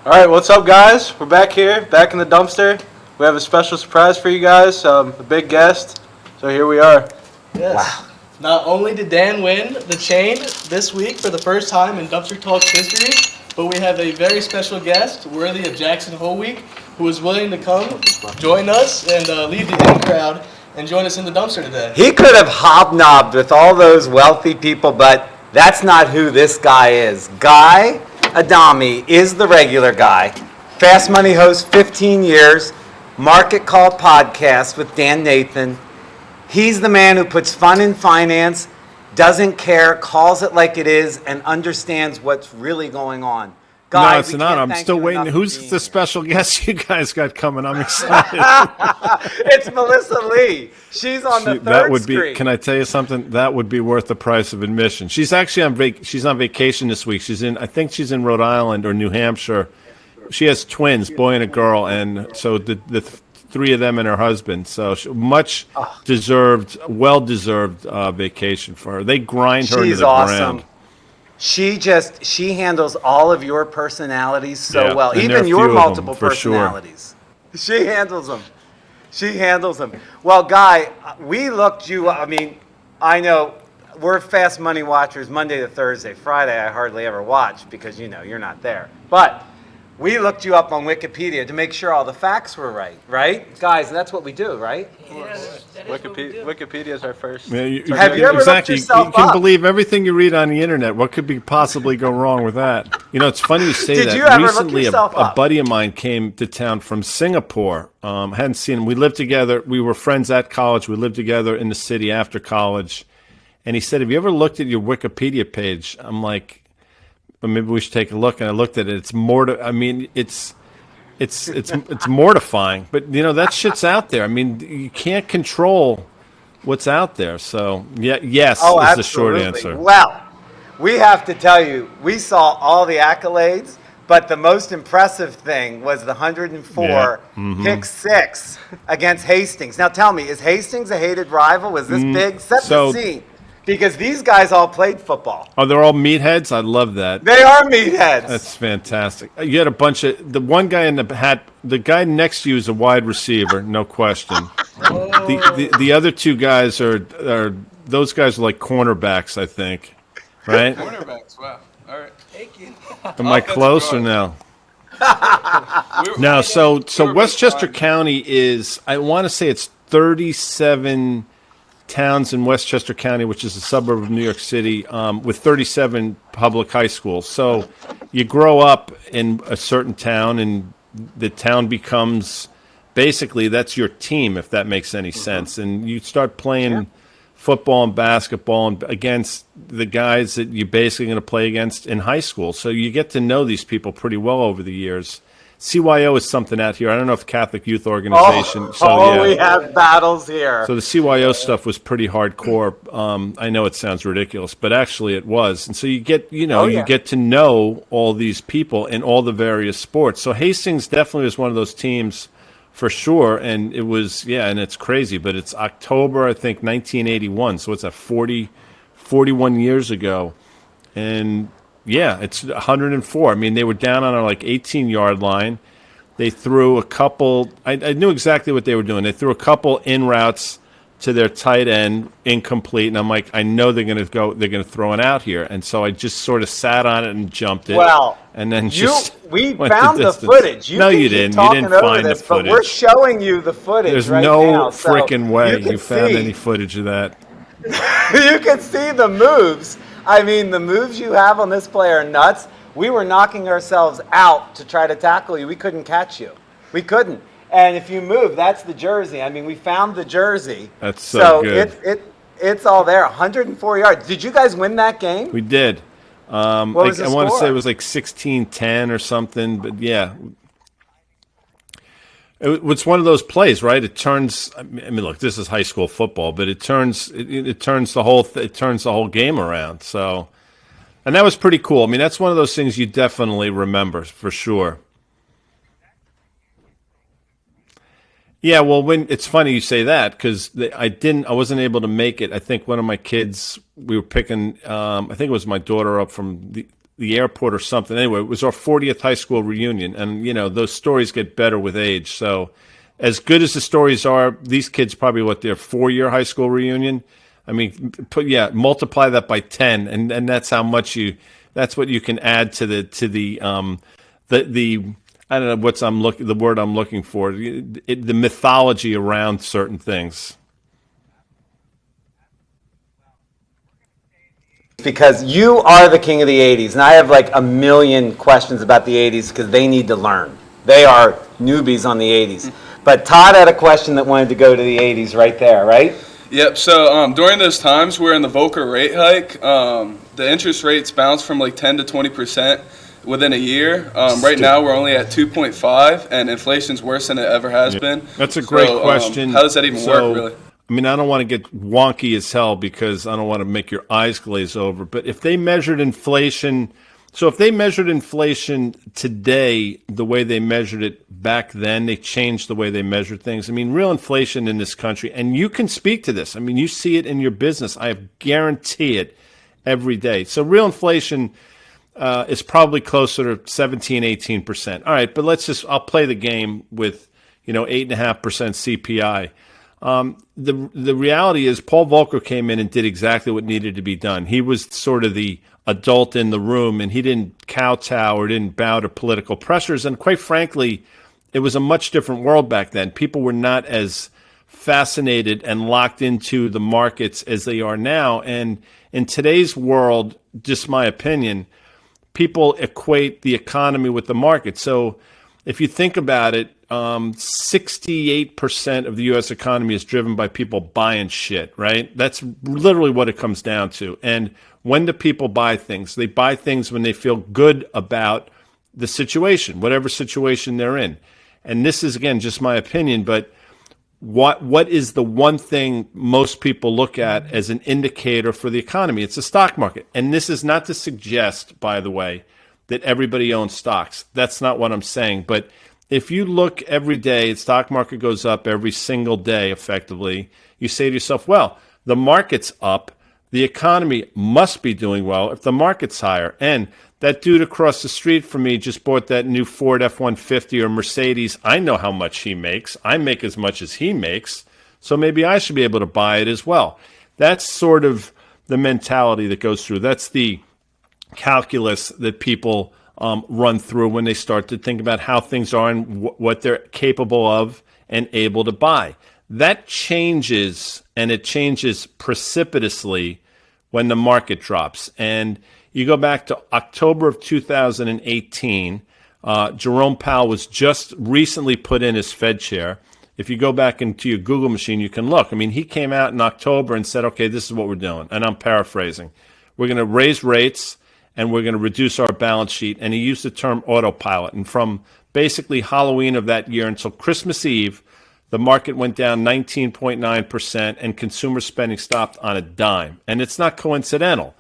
All right, what's up, guys? We're back here, back in the dumpster. We have a special surprise for you guys, a big guest. So here we are. Yes. Wow. Not only did Dan win the chain this week for the first time in Dumpster Talk's history, but we have a very special guest, worthy of Jackson Hole Week, who is willing to come join us and leave the in crowd and join us in the dumpster today. He could have hobnobbed with all those wealthy people, but that's not who this guy is. Guy Adami is the regular guy. Fast Money host, 15 years. Market Call podcast with Dan Nathan. He's the man who puts fun in finance, doesn't care, calls it like it is, and understands what's really going on. Guy, no, it's not. I'm still waiting. Who's the special guest you guys got coming? I'm excited. It's Melissa Lee. She's on the third screen. Can I tell you something? That would be worth the price of admission. She's actually on vacation this week. I think she's in Rhode Island or New Hampshire. She has twins, boy and a girl, and so the three of them and her husband. So much deserved, well-deserved vacation for her. They grind her to the ground. She handles all of your personalities so well, even your multiple personalities. Sure. She handles them. Well, Guy, we looked you up. I mean, I know we're Fast Money watchers Monday to Thursday. Friday, I hardly ever watch because, you're not there. But we looked you up on Wikipedia to make sure all the facts were right? Guys, that's what we do, right? Yes. Wikipedia is our first. Yeah, have you ever looked yourself You can up? believe everything you read on the internet. What could possibly go wrong with that? It's funny you say that. Did you ever Recently, look yourself up? A buddy of mine came to town from Singapore. Hadn't seen him. We lived together. We were friends at college. We lived together in the city after college. And he said, "Have you ever looked at your Wikipedia page?" I'm like, "Well, maybe we should take a look." And I looked at it. It's it's mortifying. But that shit's out there. I mean, you can't control what's out there. So yes is the short answer. Well, we have to tell you, we saw all the accolades, but the most impressive thing was the 104 pick six against Hastings. Now tell me, is Hastings a hated rival? Was this big? Set the scene. Because these guys all played football. Oh, they're all meatheads? I love that. They are meatheads. That's fantastic. You had a bunch of... The one guy in the hat... The guy next to you is a wide receiver, no question. The other two guys are... Those guys are like cornerbacks, I think. Right? Cornerbacks, wow. All right. Thank you. Am I close or no? No, so Westchester County is... I want to say it's 37... towns in Westchester County, which is a suburb of New York City, with 37 public high schools. So you grow up in a certain town, and the town becomes basically that's your team, if that makes any sense. And you start playing football and basketball against the guys that you're basically going to play against in high school. So you get to know these people pretty well over the years. CYO is something out here. I don't know if Catholic Youth Organization. We have battles here. So the CYO stuff was pretty hardcore. I know it sounds ridiculous, but actually it was. And so you get, you get to know all these people in all the various sports. So Hastings definitely was one of those teams for sure. And it was, and it's crazy, but it's October, I think, 1981. So it's 41 years ago. And yeah, it's 104. I mean, they were down on our 18-yard line. They threw a couple. I knew exactly what they were doing. They threw a couple in routes to their tight end, incomplete, and I'm like, I know they're going to go. They're going to throw it out here, and so I just sort of sat on it and jumped it. Well, and then we found the footage. No, you didn't. You didn't find the footage. But we're showing you the footage. There's right no now, freaking way you found any footage of that. You can see the moves. I mean, the moves you have on this play are nuts. We were knocking ourselves out to try to tackle you. We couldn't catch you. We couldn't. And if you move, that's the jersey. I mean, we found the jersey. That's so good. It's all there. 104 yards. Did you guys win that game? We did. What was the score? I want to say it was 16-10 or something, but yeah. It's one of those plays, right? It turns. I mean, look, this is high school football, but it turns the whole game around. So, and that was pretty cool. I mean, that's one of those things you definitely remember for sure. Yeah, well, when it's funny you say that because I wasn't able to make it. I think one of my kids, we were picking. I think it was my daughter up from the airport or something. Anyway, it was our 40th high school reunion, and those stories get better with age. So, as good as the stories are, these kids probably their 4-year high school reunion. I mean, multiply that by 10, and that's how much that's what you can add to the I don't know the word I'm looking for, the mythology around certain things. Because you are the king of the 80s, and I have like a million questions about the 80s because they need to learn. They are newbies on the 80s. But Todd had a question that wanted to go to the 80s right there, right? Yep. So during those times, we're in the Volker rate hike. The interest rates bounced from like 10 to 20% within a year. Right now, we're only at 2.5, and inflation's worse than it ever has been. That's a great question. How does that even work, really? I mean, I don't want to get wonky as hell because I don't want to make your eyes glaze over. But if they measured inflation, today the way they measured it back then, they changed the way they measured things. I mean, real inflation in this country, and you can speak to this. I mean, you see it in your business. I guarantee it every day. So real inflation is probably closer to 17, 18%. All right, but I'll play the game with, 8.5% CPI. The reality is Paul Volcker came in and did exactly what needed to be done. He was sort of the adult in the room, and he didn't kowtow or didn't bow to political pressures. And quite frankly, it was a much different world back then. People were not as fascinated and locked into the markets as they are now. And in today's world, just my opinion, people equate the economy with the market. So if you think about it, 68% of the U.S. economy is driven by people buying shit, right? That's literally what it comes down to. And when do people buy things? They buy things when they feel good about the situation, whatever situation they're in. And this is, again, just my opinion, but what is the one thing most people look at as an indicator for the economy? It's the stock market. And this is not to suggest, by the way, that everybody owns stocks. That's not what I'm saying. But if you look every day, the stock market goes up every single day effectively, you say to yourself, well, the market's up. The economy must be doing well if the market's higher. And that dude across the street from me just bought that new Ford F-150 or Mercedes. I know how much he makes. I make as much as he makes. So maybe I should be able to buy it as well. That's sort of the mentality that goes through. That's the calculus that people run through when they start to think about how things are and what they're capable of and able to buy. That changes, and it changes precipitously when the market drops. And you go back to October of 2018, Jerome Powell was just recently put in as Fed chair. If you go back into your Google machine, you can look. I mean, he came out in October and said, okay, this is what we're doing. And I'm paraphrasing. We're going to raise rates and we're going to reduce our balance sheet. And he used the term autopilot. And from basically Halloween of that year until Christmas Eve, the market went down 19.9% and consumer spending stopped on a dime. And it's not coincidental.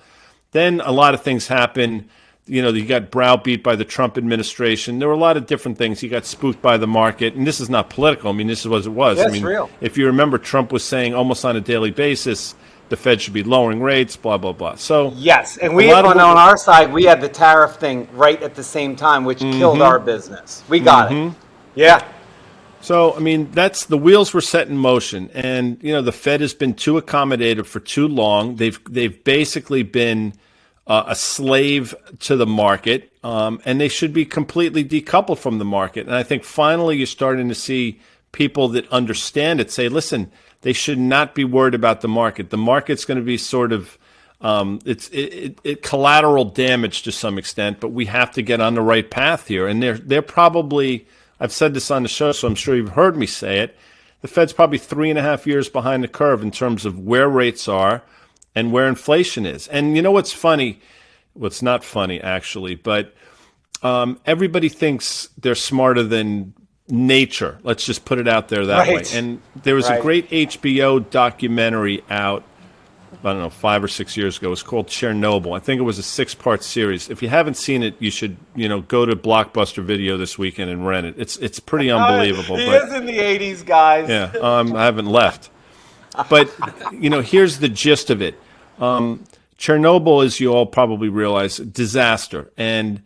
Then a lot of things happened. You got browbeat by the Trump administration. There were a lot of different things. You got spooked by the market. And this is not political. I mean, this is what it was. That's I mean, real. If you remember, Trump was saying almost on a daily basis, the Fed should be lowering rates, blah, blah, blah. So yes, and we on our side, we had the tariff thing right at the same time, which killed our business. We got it. Yeah. So, I mean, the wheels were set in motion. And, the Fed has been too accommodative for too long. They've basically been a slave to the market, and they should be completely decoupled from the market. And I think finally you're starting to see people that understand it say, listen, they should not be worried about the market. The market's going to be sort of it's collateral damage to some extent, but we have to get on the right path here. And they're probably, I've said this on the show, so I'm sure you've heard me say it, the Fed's probably 3.5 years behind the curve in terms of where rates are and where inflation is. And you know what's funny? Well, it's not funny, actually, but everybody thinks they're smarter than nature. Let's just put it out there that way. And there was a great HBO documentary out, I don't know, 5 or 6 years ago. It was called Chernobyl. I think it was a 6-part series. If you haven't seen it, you should, go to Blockbuster Video this weekend and rent it. It's pretty unbelievable. He is in the 80s, guys. Yeah, I haven't left. But, here's the gist of it. Chernobyl, as you all probably realize, disaster. And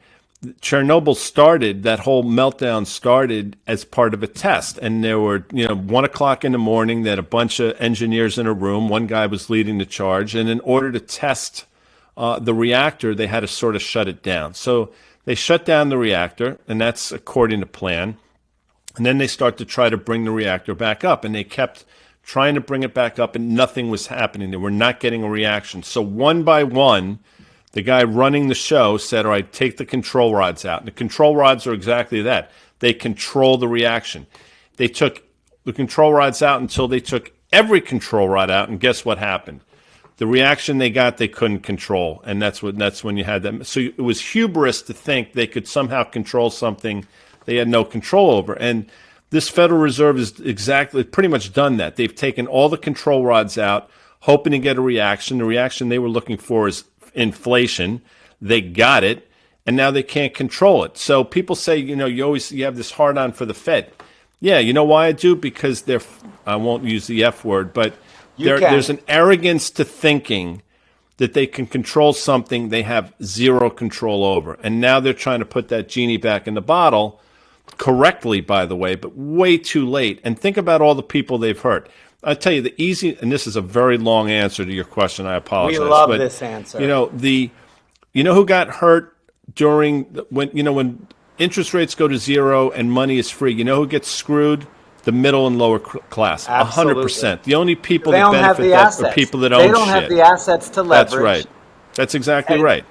Chernobyl started, that whole meltdown started as part of a test. And there were, 1 o'clock in the morning, they had a bunch of engineers in a room. One guy was leading the charge. And in order to test the reactor, they had to sort of shut it down. So they shut down the reactor, and that's according to plan. And then they start to try to bring the reactor back up. And they kept trying to bring it back up, and nothing was happening. They were not getting a reaction. So one by one, the guy running the show said, all right, take the control rods out. And the control rods are exactly that. They control the reaction. They took the control rods out until they took every control rod out, and guess what happened? The reaction they got, they couldn't control, and that's when you had that. So it was hubris to think they could somehow control something they had no control over. And this Federal Reserve has pretty much done that. They've taken all the control rods out, hoping to get a reaction. The reaction they were looking for is inflation. They got it, and now they can't control it. So people say, you have this hard on for the Fed. Yeah, you know why I do? Because I won't use the F word, but there's an arrogance to thinking that they can control something they have zero control over. And now they're trying to put that genie back in the bottle, correctly, by the way, but way too late. And think about all the people they've hurt. I'll tell you and this is a very long answer to your question. I apologize. We love this answer. Who got hurt when interest rates go to zero and money is free? You know who gets screwed? The middle and lower class. Absolutely. 100%. The only people that benefit that are people that own shit. They don't have the assets to leverage. That's right. That's exactly right.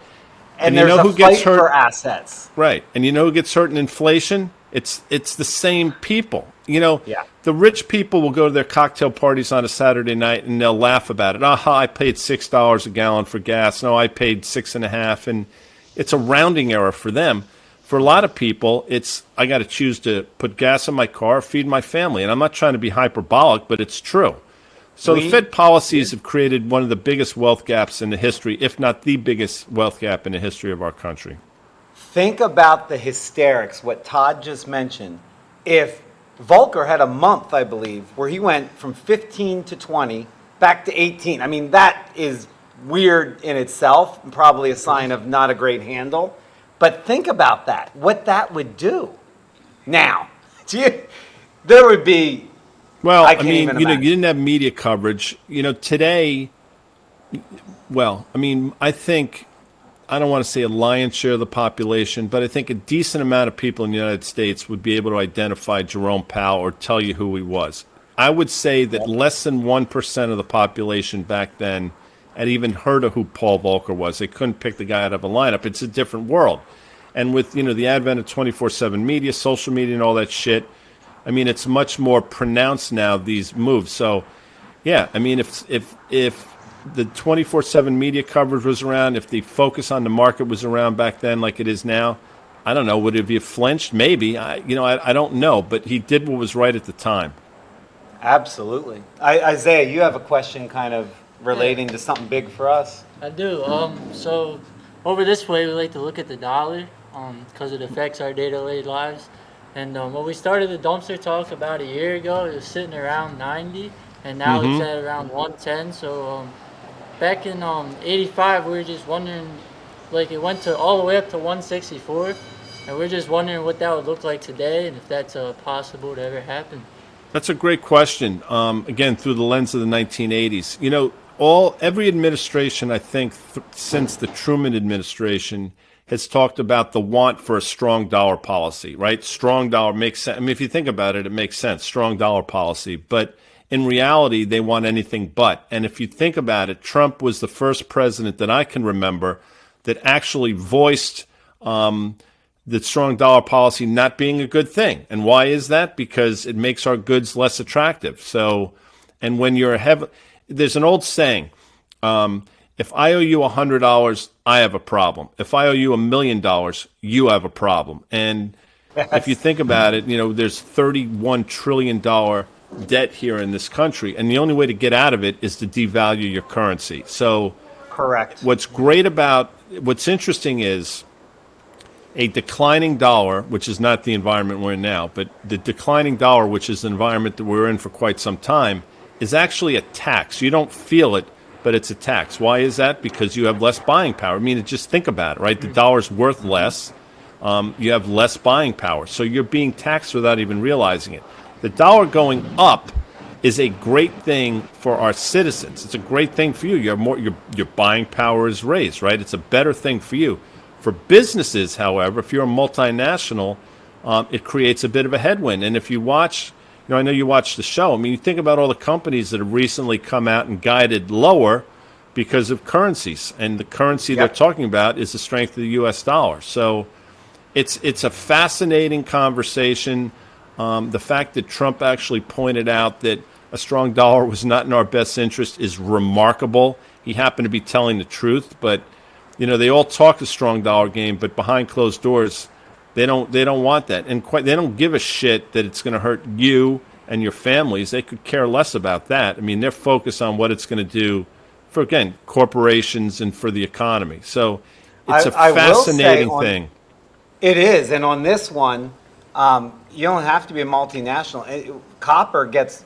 And there's who gets hurt for assets. Right. And you know who gets hurt in inflation? It's the same people. Yeah. The rich people will go to their cocktail parties on a Saturday night and they'll laugh about it. I paid $6 a gallon for gas. No, I paid $6.50, and it's a rounding error for them. For a lot of people, I got to choose to put gas in my car, feed my family, and I'm not trying to be hyperbolic, but it's true. So the Fed policies have created one of the biggest wealth gaps in the history, if not the biggest wealth gap in the history of our country. Think about the hysterics, what Todd just mentioned. If Volker had a month, I believe, where he went from 15 to 20 back to 18. I mean, that is weird in itself, and probably a sign of not a great handle. But think about that, what that would do. There would be, well, I mean, you didn't have media coverage. Today, I think, I don't want to say a lion's share of the population, but I think a decent amount of people in the United States would be able to identify Jerome Powell or tell you who he was. I would say that less than 1% of the population back then had even heard of who Paul Volcker was. They couldn't pick the guy out of a lineup. It's a different world. And with, the advent of 24/7 media, social media, and all that shit, it's much more pronounced now, these moves. So, yeah, if the 24/7 media coverage was around, if the focus on the market was around back then like it is now, I don't know, would it have flinched? Maybe. I don't know, but he did what was right at the time. Absolutely. Isaiah, you have a question kind of relating to something big for us? I do. So over this way, we like to look at the dollar because it affects our day-to-day lives. And when we started the dumpster talk about a year ago, it was sitting around 90, and now it's at around 110. So back in 85, we were just wondering, like it went all the way up to 164, and we're just wondering what that would look like today, and if that's possible to ever happen. That's a great question. Again, through the lens of the 1980s. Every administration, I think, since the Truman administration, has talked about the want for a strong dollar policy, right? Strong dollar makes sense. If you think about it, it makes sense. Strong dollar policy. But in reality, they want anything but. And if you think about it, Trump was the first president that I can remember that actually voiced the strong dollar policy not being a good thing. And why is that? Because it makes our goods less attractive. So, and when you're there's an old saying, if I owe you $100, I have a problem. If I owe you $1 million, you have a problem. And if you think about it, there's $31 trillion debt here in this country, and the only way to get out of it is to devalue your currency. So, correct. What's interesting is a declining dollar, which is not the environment we're in now, but the declining dollar, which is the environment that we're in for quite some time, is actually a tax. You don't feel it, but it's a tax. Why is that? Because you have less buying power. I mean, just think about it, right? The dollar's worth less. You have less buying power. So you're being taxed without even realizing it. The dollar going up is a great thing for our citizens. It's a great thing for you. Your buying power is raised, right? It's a better thing for you. For businesses, however, if you're a multinational, it creates a bit of a headwind. And if you watch, I know you watch the show. I mean, you think about all the companies that have recently come out and guided lower because of currencies. And the currency they're talking about is the strength of the U.S. dollar. So it's a fascinating conversation. The fact that Trump actually pointed out that a strong dollar was not in our best interest is remarkable. He happened to be telling the truth, but they all talk a strong dollar game, but behind closed doors, they don't want that, and they don't give a shit that it's going to hurt you and your families. They could care less about that. I mean, they're focused on what it's going to do for, again, corporations and for the economy. So it's a fascinating thing. It is, and on this one, you don't have to be a multinational. Copper gets,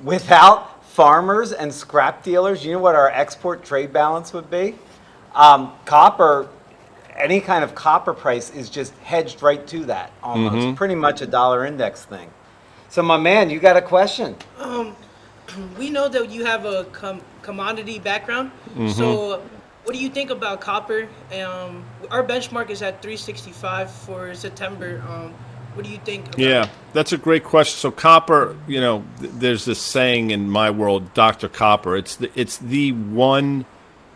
without farmers and scrap dealers, you know what our export trade balance would be? Copper, any kind of copper price is just hedged right to that, almost. Mm-hmm. Pretty much a dollar index thing. So my man, you got a question? We know that you have a commodity background. Mm-hmm. So what do you think about copper? Our benchmark is at 365 for September. What do you think about Yeah, that's a great question. So copper, there's this saying in my world, Dr. Copper. It's the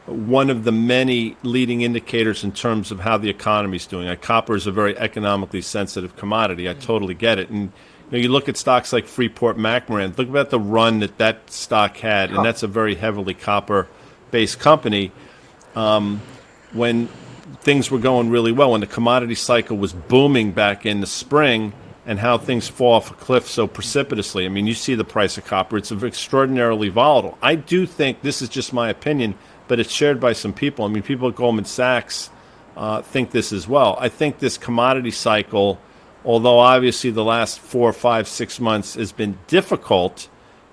one of the many leading indicators in terms of how the economy's doing. Copper is a very economically sensitive commodity. I totally get it. And you look at stocks like Freeport-McMoran. Look about the run that stock had, and that's a very heavily copper-based company. When things were going really well, when the commodity cycle was booming back in the spring, and how things fall off a cliff so precipitously. I mean, you see the price of copper. It's extraordinarily volatile. I do think, this is just my opinion, but it's shared by some people. I mean, people at Goldman Sachs think this as well. I think this commodity cycle, although obviously the last 4, 5, 6 months has been difficult,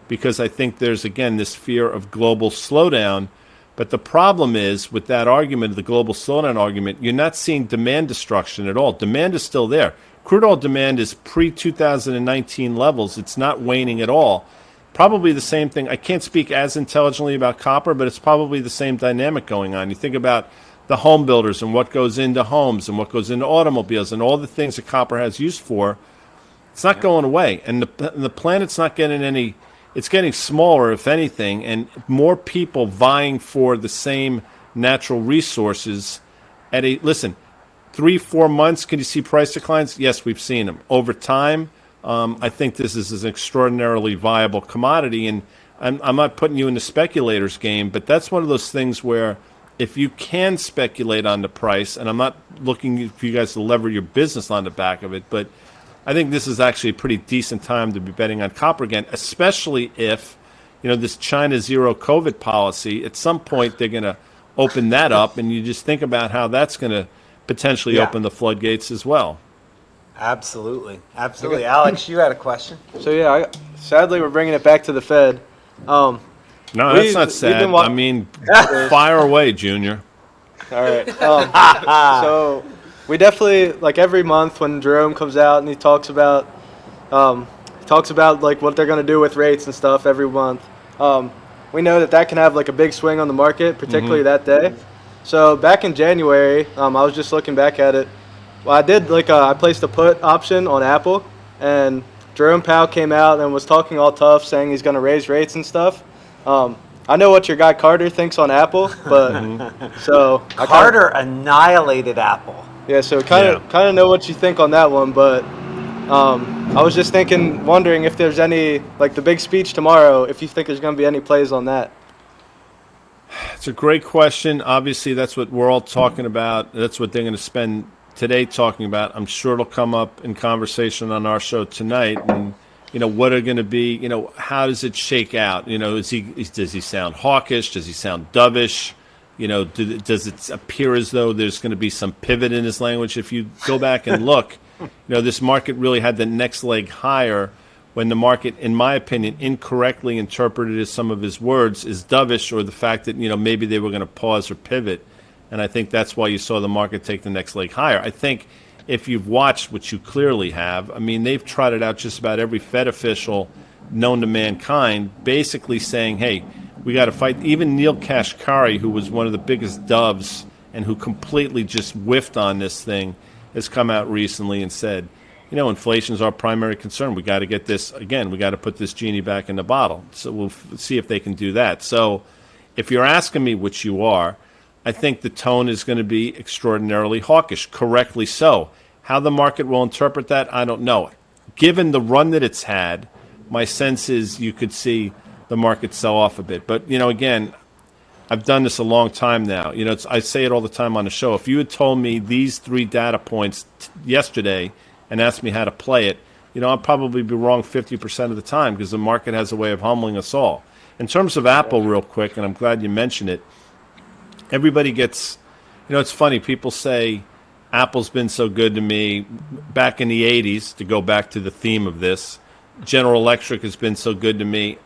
because I think there's, again, this fear of global slowdown. But the problem is, with that argument, the global slowdown argument, you're not seeing demand destruction at all. Demand is still there. Crude oil demand is pre-2019 levels. It's not waning at all. Probably the same thing. I can't speak as intelligently about copper, but it's probably the same dynamic going on. You think about the home builders and what goes into homes and what goes into automobiles and all the things that copper has use for. It's not going away. And the planet's not getting any... It's getting smaller, if anything, and more people vying for the same natural resources at listen, 3-4 months, can you see price declines? Yes, we've seen them. Over time, I think this is an extraordinarily viable commodity, and I'm not putting you in the speculator's game, but that's one of those things where if you can speculate on the price, and I'm not looking for you guys to lever your business on the back of it, but I think this is actually a pretty decent time to be betting on copper again, especially if, this China zero COVID policy, at some point they're going to open that up, and you just think about how that's going to potentially open the floodgates as well. Absolutely. Absolutely. Alex, you had a question? So, sadly, we're bringing it back to the Fed. No, that's not sad. I mean, fire away, Junior. All right. So we definitely, like, every month when Jerome comes out and he talks about like what they're going to do with rates and stuff every month, we know that can have like a big swing on the market, particularly that day. So back in January, I was just looking back at it. Well, I did I placed a put option on Apple, and Jerome Powell came out and was talking all tough, saying he's going to raise rates and stuff. I know what your guy Carter thinks on Apple, but so Carter annihilated Apple. Yeah, so kind of know what you think on that one, but I was just wondering if there's any, like the big speech tomorrow, if you think there's going to be any plays on that. It's a great question. Obviously, that's what we're all talking about. That's what they're going to spend today talking about. I'm sure it'll come up in conversation on our show tonight. And, what are going to be, how does it shake out? Does he sound hawkish? Does he sound dovish? Does it appear as though there's going to be some pivot in his language? If you go back and look, this market really had the next leg higher when the market, in my opinion, incorrectly interpreted some of his words as dovish, or the fact that, maybe they were going to pause or pivot. And I think that's why you saw the market take the next leg higher. I think if you've watched, which you clearly have, I mean, they've trotted out just about every Fed official known to mankind, basically saying, hey, we got to fight. Even Neil Kashkari, who was one of the biggest doves and who completely just whiffed on this thing, has come out recently and said, inflation is our primary concern. We got to get this, again, we got to put this genie back in the bottle. So we'll see if they can do that. So if you're asking me, which you are, I think the tone is going to be extraordinarily hawkish, correctly so. How the market will interpret that, I don't know. Given the run that it's had, my sense is you could see the market sell off a bit. But, again, I've done this a long time now. I say it all the time on the show. If you had told me these 3 data points yesterday and asked me how to play it, I'd probably be wrong 50% of the time, because the market has a way of humbling us all. In terms of Apple, real quick, and I'm glad you mentioned it, everybody gets, it's funny, people say Apple's been so good to me. Back in the 80s, to go back to the theme of this, General Electric has been so good to me.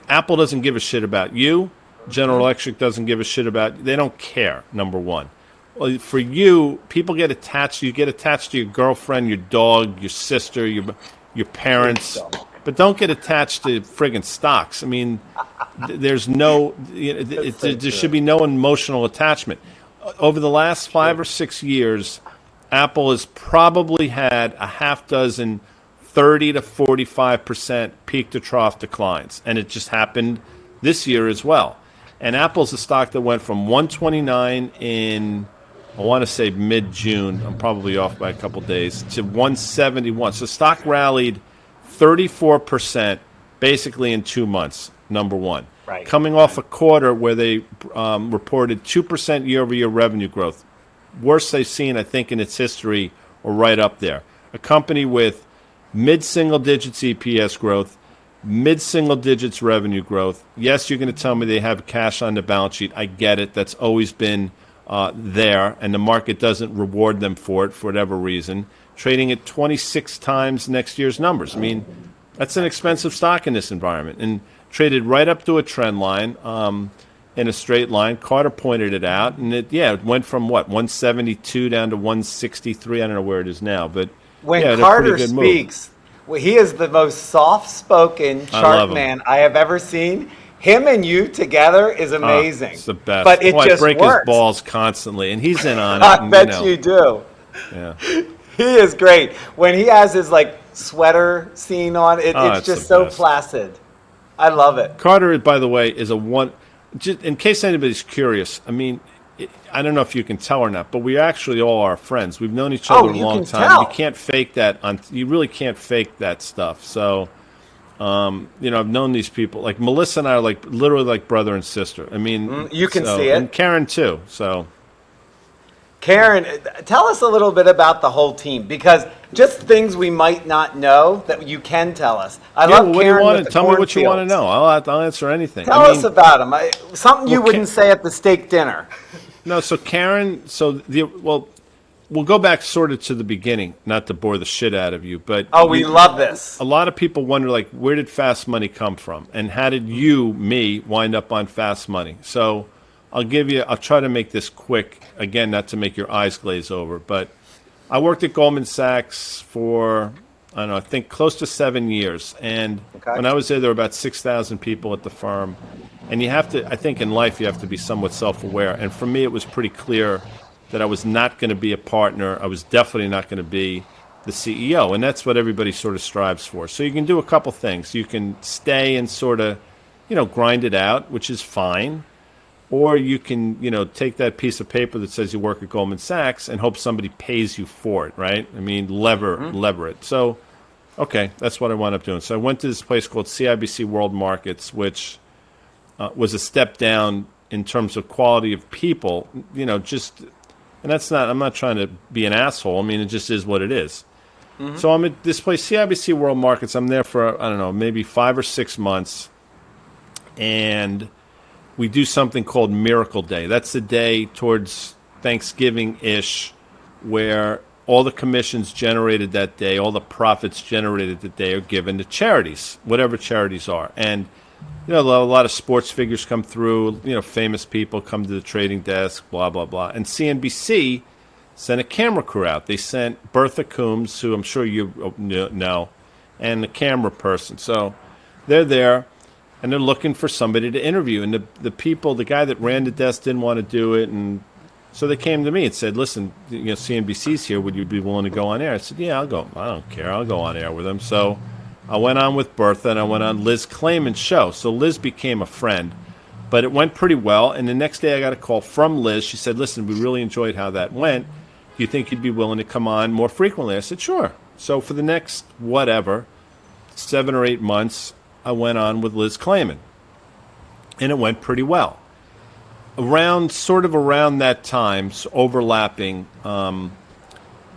Apple doesn't give a shit about you. General Electric doesn't give a shit about you. They don't care, number one. Well, for you, people get attached. You get attached to your girlfriend, your dog, your sister, your parents. But don't get attached to friggin' stocks. I mean, there's no, there should be no emotional attachment. Over the last 5 or 6 years, Apple has probably had a half dozen 30 to 45% peak to trough declines. And it just happened this year as well. And Apple's a stock that went from 129 in, I want to say mid-June, I'm probably off by a couple days, to 171. So stock rallied 34% basically in 2 months, number one. Right. Coming off a quarter where they reported 2% year-over-year revenue growth. Worst they've seen, I think, in its history, or right up there. A company with mid-single digits EPS growth, mid-single digits revenue growth. Yes, you're going to tell me they have cash on the balance sheet. I get it. That's always been there, and the market doesn't reward them for it for whatever reason. Trading at 26 times next year's numbers. I mean, that's an expensive stock in this environment. And traded right up to a trend line in a straight line. Carter pointed it out, and it went from 172 down to 163. I don't know where it is now, but when Carter speaks, he is the most soft-spoken chart man I have ever seen. Him and you together is amazing. It's the best. But it just break works. His balls constantly, and he's in on it. I bet you do. Yeah. He is great. When he has his sweater scene on, it's just so placid. I love it. Carter, by the way, is just in case anybody's curious, I mean, I don't know if you can tell or not, but we actually all are friends. We've known each other a long time. Tell. You can't fake that. You really can't fake that stuff. So, I've known these people. Like Melissa and I are literally like brother and sister. I mean, you can see it. And Karen too. So, Karen, tell us a little bit about the whole team, because just things we might not know that you can tell us. I love what Karen. Do you tell me what you want to know. I'll answer anything. Tell us about him. Something you wouldn't say at the steak dinner. No, so Karen. We'll go back sort of to the beginning, not to bore the shit out of you, but we love this. A lot of people wonder, where did Fast Money come from, and how did me wind up on Fast Money? So I'll try to make this quick, again, not to make your eyes glaze over, but I worked at Goldman Sachs for, I think close to 7 years. And when I was there were about 6,000 people at the firm. And I think in life you have to be somewhat self-aware. And for me, it was pretty clear that I was not going to be a partner. I was definitely not going to be the CEO. And that's what everybody sort of strives for. So you can do a couple things. You can stay and sort of, grind it out, which is fine. Or you can, take that piece of paper that says you work at Goldman Sachs and hope somebody pays you for it, right? I mean, lever it. So, okay, that's what I wound up doing. So I went to this place called CIBC World Markets, which was a step down in terms of quality of people, and I'm not trying to be an asshole. I mean, it just is what it is. Mm-hmm. So I'm at this place, CIBC World Markets. I'm there for, I don't know, maybe 5 or 6 months. And we do something called Miracle Day. That's the day towards Thanksgiving-ish where all the commissions generated that day, all the profits generated that day are given to charities, whatever charities are. And, a lot of sports figures come through, famous people come to the trading desk, blah, blah, blah. And CNBC sent a camera crew out. They sent Bertha Coombs, who I'm sure you know, and the camera person. So they're there, and they're looking for somebody to interview. And the guy that ran the desk didn't want to do it, and so they came to me and said, listen, CNBC's here. Would you be willing to go on air? I said, yeah, I'll go. I don't care. I'll go on air with them. So I went on with Bertha, and I went on Liz Clayman's show. So Liz became a friend, but it went pretty well. And the next day I got a call from Liz. She said, listen, we really enjoyed how that went. Do you think you'd be willing to come on more frequently? I said, sure. So for the next 7 or 8 months, I went on with Liz Clayman, and it went pretty well. Around that time, overlapping,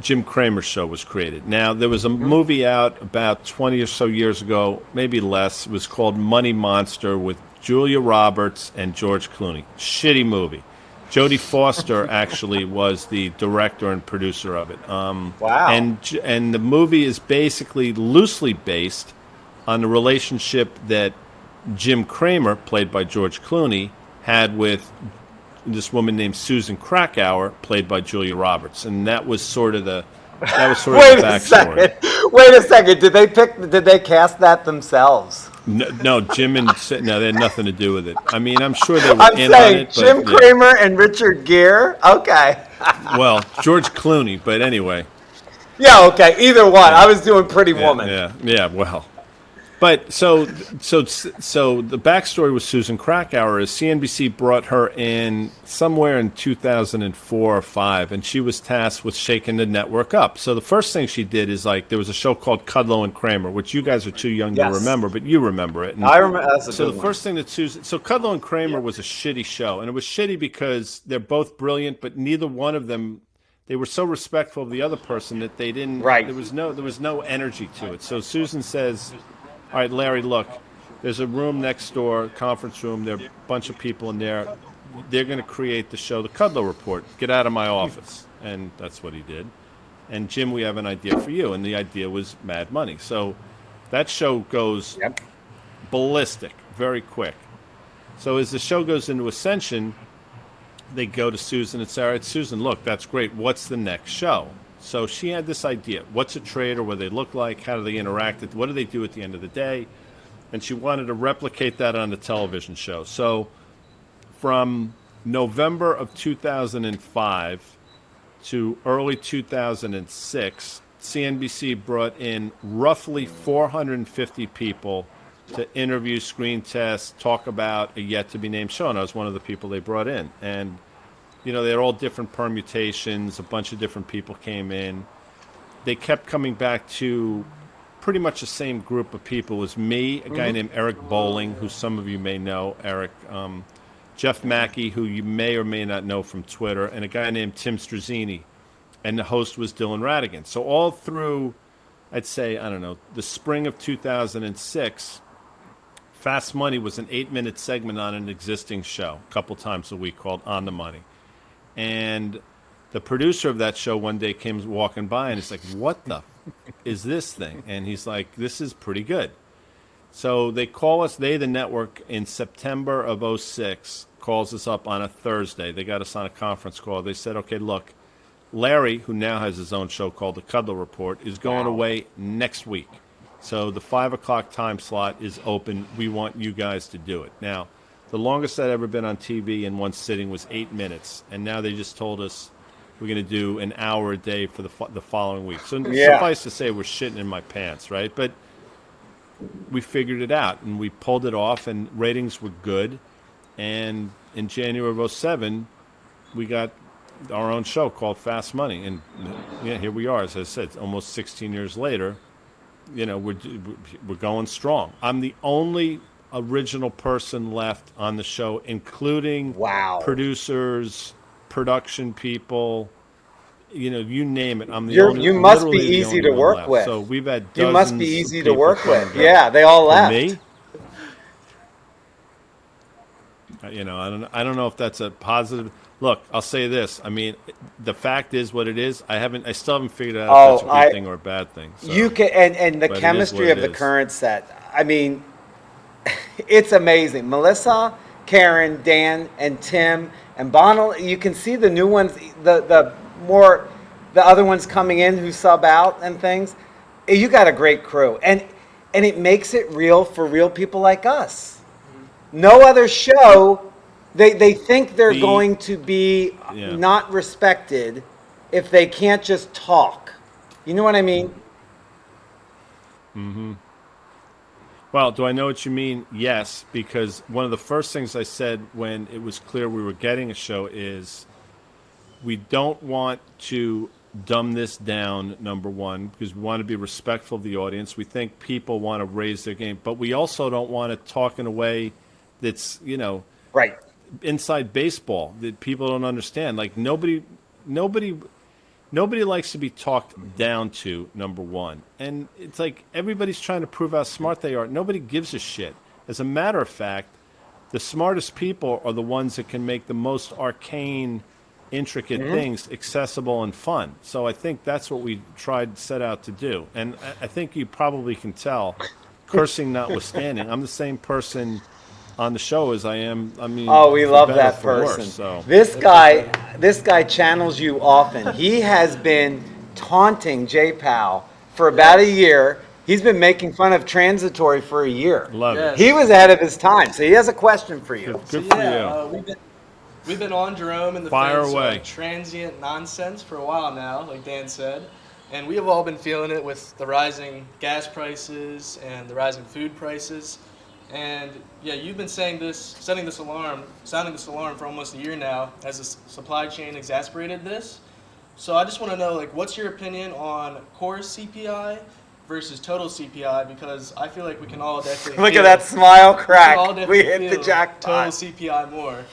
Jim Cramer's show was created. Now, there was a movie out about 20 or so years ago, maybe less. It was called Money Monster with Julia Roberts and George Clooney. Shitty movie. Jodie Foster actually was the director and producer of it. Wow. And the movie is basically loosely based on the relationship that Jim Cramer, played by George Clooney, had with this woman named Susan Krakauer, played by Julia Roberts, and that was sort of the backstory. Wait a second. Did they cast that themselves? No, Jim they had nothing to do with it. I mean, I'm sure they were on it. Jim but, Cramer and Richard Gere. Okay. Well, George Clooney, but anyway. Yeah. Okay. Either one. Yeah. I was doing Pretty Woman. Yeah. Well. But so the backstory with Susan Krakauer is CNBC brought her in somewhere in 2004 or 5, and she was tasked with shaking the network up. So the first thing she did is there was a show called Kudlow and Kramer, which you guys are too young to remember, but you remember it. And I remember. That's a good one. First thing that Kudlow and Kramer was a shitty show, and it was shitty because they're both brilliant, but neither one of them. They were so respectful of the other person that they didn't. Right. There was no energy to it. So Susan says, all right, Larry, look, there's a room next door, conference room. There are a bunch of people in there. They're going to create the show, The Kudlow Report. Get out of my office. And that's what he did. And, Jim, we have an idea for you. And the idea was Mad Money. So that show goes ballistic very quick. So as the show goes into ascension, they go to Susan and say, all right, Susan, look, that's great. What's the next show? So she had this idea. What's a trader? What do they look like? How do they interact? What do they do at the end of the day? And she wanted to replicate that on the television show. So from November of 2005 to early 2006, CNBC brought in roughly 450 people to interview, screen test, talk about a yet-to-be-named show. And I was one of the people they brought in. And they had all different permutations. A bunch of different people came in. They kept coming back to pretty much the same group of people. It was me, a guy named Eric Bowling, who some of you may know, Eric, Jeff Mackey, who you may or may not know from Twitter, and a guy named Tim Strazzini. And the host was Dylan Radigan. So all through, I'd say, the spring of 2006, Fast Money was an 8-minute segment on an existing show a couple times a week called On the Money. And the producer of that show one day came walking by, and he's like, what the is this thing? And he's like, this is pretty good. So they call us, the network, in September of 2006, calls us up on a Thursday. They got us on a conference call. They said, okay, look, Larry, who now has his own show called The Kudlow Report, is going away next week. So the 5 o'clock time slot is open. We want you guys to do it. Now, the longest I'd ever been on TV in one sitting was 8 minutes, and now they just told us we're going to do an hour a day for the following week. So suffice to say, we're shitting in my pants, right? But we figured it out, and we pulled it off, and ratings were good. And in January of 2007, we got our own show called Fast Money, and here we are. As I said, almost 16 years later, we're going strong. I'm the only original person left on the show, including producers, production people, you name it. I'm the only. You must be easy to work with. So we've had dozens. You must be easy to work with. Yeah, they all left. Me? I don't know if that's a positive. Look, I'll say this. I mean, the fact is what it is. I still haven't figured out if that's a good thing or a bad thing. So. You can, and the chemistry of the current set. I mean, it's amazing. Melissa, Karen, Dan, and Tim, and Bonal. You can see the new ones, the other ones coming in who sub out and things. You got a great crew, and it makes it real for real people like us. No other show. They think they're going to be not respected if they can't just talk. You know what I mean? Mm-hmm. Well, do I know what you mean? Yes, because one of the first things I said when it was clear we were getting a show is we don't want to dumb this down, number one, because we want to be respectful of the audience. We think people want to raise their game, but we also don't want to talk in a way that's, right. Inside baseball that people don't understand. Like nobody likes to be talked down to, number one. And it's like everybody's trying to prove how smart they are. Nobody gives a shit. As a matter of fact, the smartest people are the ones that can make the most arcane, intricate things accessible and fun. So I think that's what we set out to do. And I think you probably can tell, cursing notwithstanding, I'm the same person on the show as I am. I mean, we love that person. Worse, so. This guy channels you often. He has been taunting J Powell for about a year. He's been making fun of transitory for a year. Love it. He was ahead of his time, so he has a question for you. Good for you. We've been on Jerome and the Fire fence away. of transient nonsense for a while now, like Dan said, and we have all been feeling it with the rising gas prices and the rising food prices. And yeah, you've been sounding this alarm for almost a year now as the supply chain exacerbated this. So I just want to know, like, what's your opinion on core CPI versus total CPI? Because I feel like we can all definitely look at that smile crack. We hit the total jackpot. CPI more,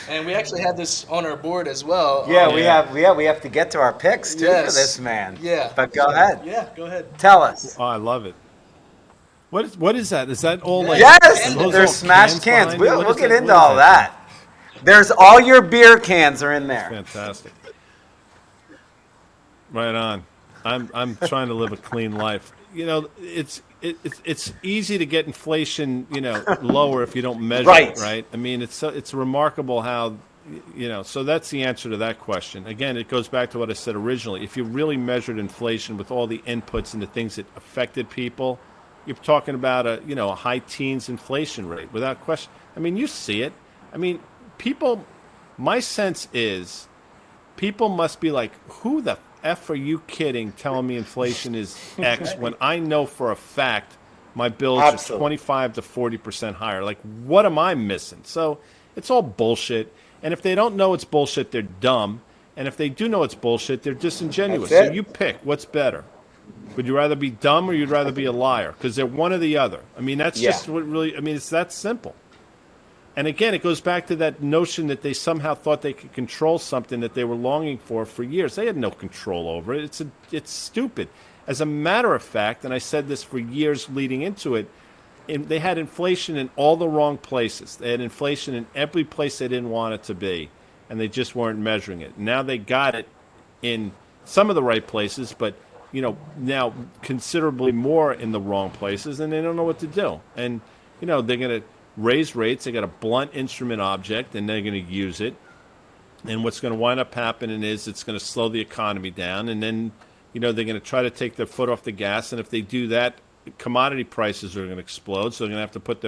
and we actually had this on our board as well. Yeah, we have to get to our picks too for this man. Yeah, but go ahead. Yeah, go ahead. Tell us. Oh, I love it. What is that? Is that all like? Yes, they're smashed cans. We'll get into all that. There's all your beer cans are in there. Fantastic. Right on. I'm trying to live a clean life. It's easy to get inflation, lower if you don't measure it, right? I mean, it's remarkable how, so that's the answer to that question. Again, it goes back to what I said originally. If you really measured inflation with all the inputs and the things that affected people, you're talking about a high teens inflation rate without question. I mean, you see it. I mean, my sense is people must be like, who the F are you kidding telling me inflation is X when I know for a fact my bills are 25 to 40% higher? Like, what am I missing? So it's all bullshit. And if they don't know it's bullshit, they're dumb. And if they do know it's bullshit, they're disingenuous. So you pick what's better. Would you rather be dumb or you'd rather be a liar? Because they're one or the other. I mean, that's just what really, it's that simple. And again, it goes back to that notion that they somehow thought they could control something that they were longing for years. They had no control over it. It's stupid. As a matter of fact, and I said this for years leading into it, they had inflation in all the wrong places. They had inflation in every place they didn't want it to be, and they just weren't measuring it. Now they got it in some of the right places, but now considerably more in the wrong places, and they don't know what to do. And, they're going to raise rates. They got a blunt instrument object, and they're going to use it. And what's going to wind up happening is it's going to slow the economy down, and then, they're going to try to take their foot off the gas. And if they do that, commodity prices are going to explode. So they're going to have to put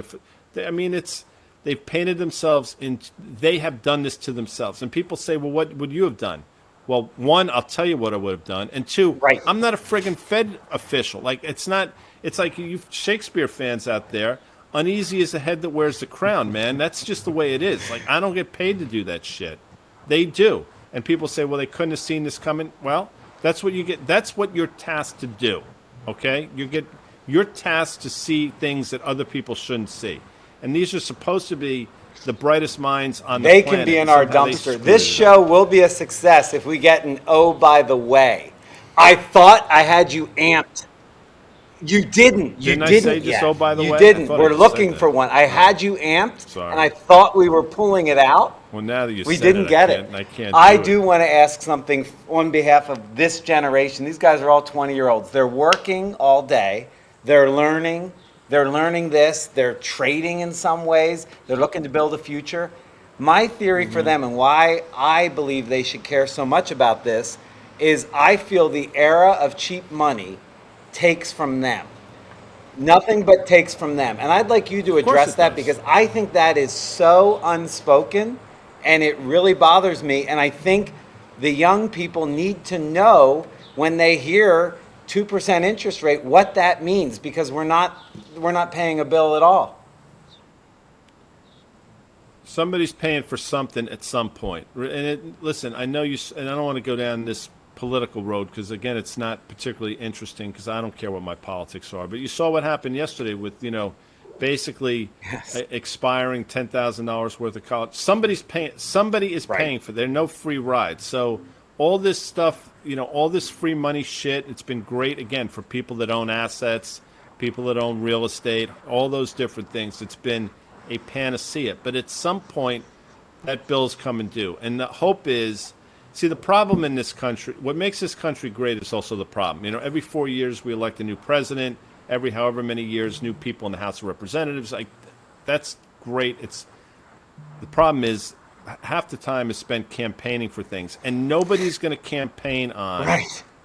they've painted themselves in. They have done this to themselves. And people say, well, what would you have done? Well, one, I'll tell you what I would have done. And two, I'm not a friggin' Fed official. Like, it's like you Shakespeare fans out there, uneasy is the head that wears the crown, man. That's just the way it is. Like, I don't get paid to do that shit. They do. And people say, well, they couldn't have seen this coming. Well, that's what you get. That's what you're tasked to do, okay? You're tasked to see things that other people shouldn't see. And these are supposed to be the brightest minds on the planet. They can be in our dumpster. This show will be a success if we get an oh, by the way. I thought I had you amped. You didn't. You Didn't I didn't say just, yet. oh, by the you way? I didn't. thought I We're just said looking that. for one. I had you amped, Sorry. and I thought we were pulling it out. Well, now that you We said didn't it, get I it. can't I do do it. want to ask something on behalf of this generation. These guys are all 20-year-olds. They're working all day. They're learning. They're learning this. They're trading in some ways. They're looking to build a future. My theory for them and why I believe they should care so much about this is I feel the era of cheap money takes from them. Nothing but takes from them. And I'd like you to address it that does. because I think that is so unspoken and it really bothers me. And I think the young people need to know when they hear 2% interest rate what that means because we're not paying a bill at all. Somebody's paying for something at some point. Listen, I know you, and I don't want to go down this political road because, again, it's not particularly interesting because I don't care what my politics are. But you saw what happened yesterday with, basically expiring $10,000 worth of college. Somebody is paying for it. There are no free rides. So all this stuff, all this free money shit, it's been great, again, for people that own assets, people that own real estate, all those different things. It's been a panacea. But at some point, that bill's coming due. And the hope is, see, the problem in this country, what makes this country great is also the problem. Every 4 years we elect a new president. Every however many years, new people in the House of Representatives. That's great. The problem is half the time is spent campaigning for things. And nobody's going to campaign on,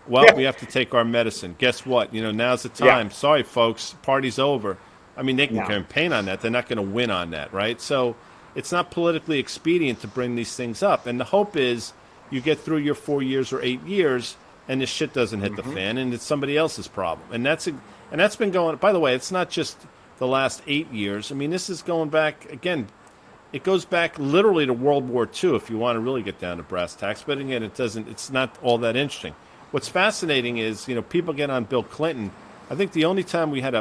well, we have to take our medicine. Guess what? Now's the time. Yeah. Sorry, folks, party's over. I mean, they can campaign on that. They're not going to win on that, right? So it's not politically expedient to bring these things up. And the hope is you get through your 4 years or 8 years and this shit doesn't hit the fan and it's somebody else's problem. And that's been going, by the way, it's not just the last 8 years. I mean, this is going back, again, it goes back literally to World War II if you want to really get down to brass tacks. But again, it's not all that interesting. What's fascinating is, people get on Bill Clinton. I think the only time we had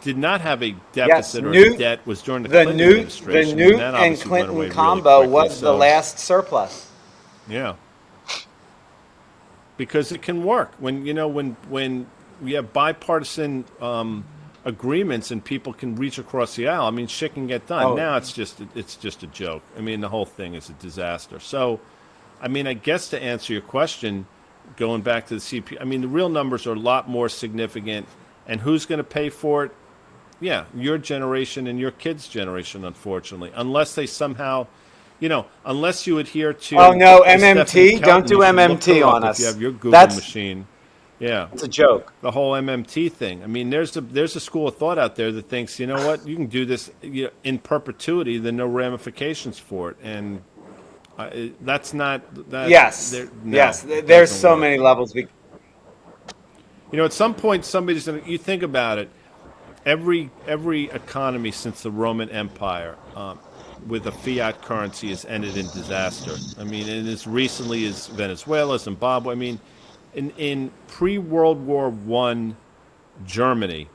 did not have a deficit or a debt was during the Clinton administration. The Newt and Clinton combo was the last surplus. Yeah. Because it can work when we have bipartisan agreements and people can reach across the aisle. I mean, shit can get done. Now it's just a joke. I mean, the whole thing is a disaster. So, I mean, I guess to answer your question, going back to the CPI, I mean, the real numbers are a lot more significant. And who's going to pay for it? Yeah, your generation and your kids' generation, unfortunately, unless they somehow. Unless you adhere to. Oh no, MMT! Don't do MMT on us. If you have your Google machine, yeah, it's a joke. The whole MMT thing. I mean, there's a school of thought out there that thinks, you know what, you can do this in perpetuity. There are no ramifications for it, and that's not. Yes. There's so many levels. At some point, somebody's going to. You think about it. Every economy since the Roman Empire. With a fiat currency has ended in disaster. I mean, and as recently as Venezuela, Zimbabwe. I mean, in pre-World War I Germany,